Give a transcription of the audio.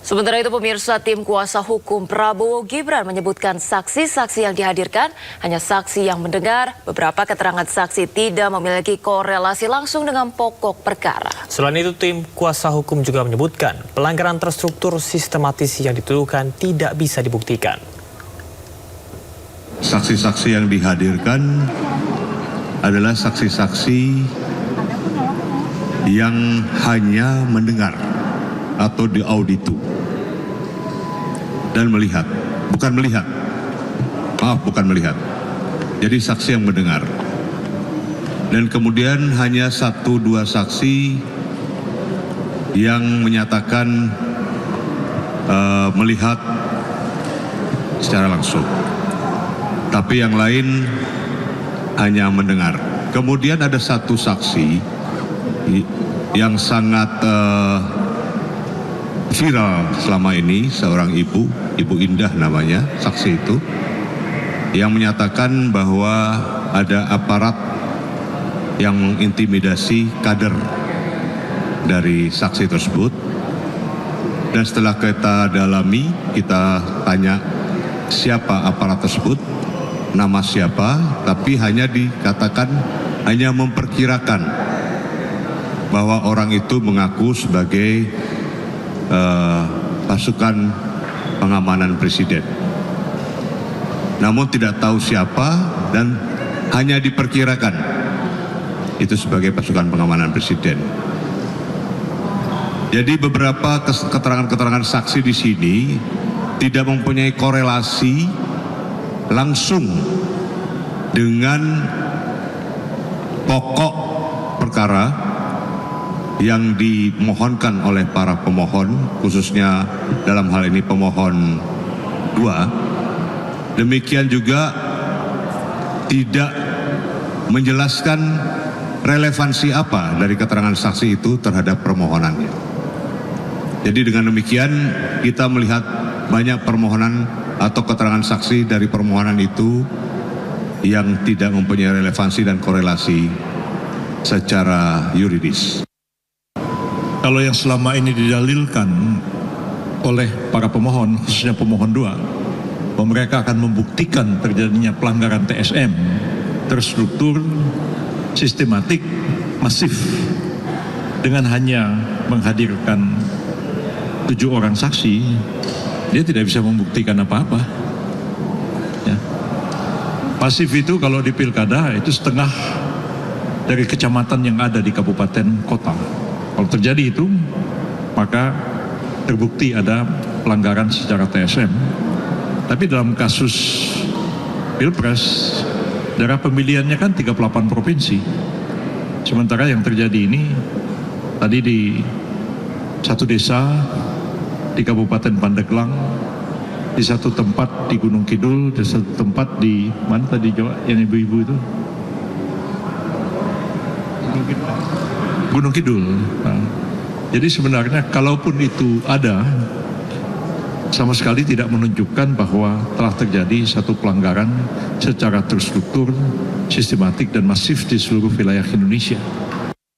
Sementara itu pemirsa, tim kuasa hukum Prabowo Gibran menyebutkan saksi-saksi yang dihadirkan hanya saksi yang mendengar. Beberapa keterangan saksi tidak memiliki korelasi langsung dengan pokok perkara. Selain itu, tim kuasa hukum juga menyebutkan pelanggaran terstruktur sistematis yang dituduhkan tidak bisa dibuktikan. Saksi-saksi yang dihadirkan adalah saksi-saksi yang hanya mendengar atau diauditu dan melihat, bukan melihat. Jadi saksi yang mendengar. Dan kemudian hanya 1-2 saksi yang menyatakan melihat secara langsung. Tapi yang lain hanya mendengar. Kemudian ada 1 saksi yang sangat viral selama ini, seorang ibu Indah namanya, saksi itu, yang menyatakan bahwa ada aparat yang mengintimidasi kader dari saksi tersebut. Dan setelah kita dalami, kita tanya siapa aparat tersebut, nama siapa, tapi hanya dikatakan, hanya memperkirakan bahwa orang itu mengaku sebagai pasukan pengamanan presiden. Namun tidak tahu siapa dan hanya diperkirakan itu sebagai pasukan pengamanan presiden. Jadi beberapa keterangan-keterangan saksi di sini tidak mempunyai korelasi langsung dengan pokok perkara yang dimohonkan oleh para pemohon, khususnya dalam hal ini pemohon 2. Demikian juga tidak menjelaskan relevansi apa dari keterangan saksi itu terhadap permohonannya. Jadi dengan demikian kita melihat banyak permohonan atau keterangan saksi dari permohonan itu yang tidak mempunyai relevansi dan korelasi secara yuridis. Kalau yang selama ini didalilkan oleh para pemohon, khususnya pemohon 2, bahwa mereka akan membuktikan terjadinya pelanggaran TSM, terstruktur, sistematik, masif, dengan hanya menghadirkan 7 orang saksi, dia tidak bisa membuktikan apa-apa. Ya. Masif itu kalau di pilkada itu setengah dari kecamatan yang ada di kabupaten kota. Kalau terjadi itu, maka terbukti ada pelanggaran secara TSM. Tapi dalam kasus Pilpres, daerah pemilihannya kan 38 provinsi. Sementara yang terjadi ini, tadi di 1 desa di Kabupaten Pandeglang, di 1 tempat di Gunung Kidul, di 1 tempat di mana tadi Jawa yang ibu-ibu itu? Gunung Kidul. Nah, jadi sebenarnya kalaupun itu ada, sama sekali tidak menunjukkan bahwa telah terjadi satu pelanggaran secara terstruktur, sistematik dan masif di seluruh wilayah Indonesia.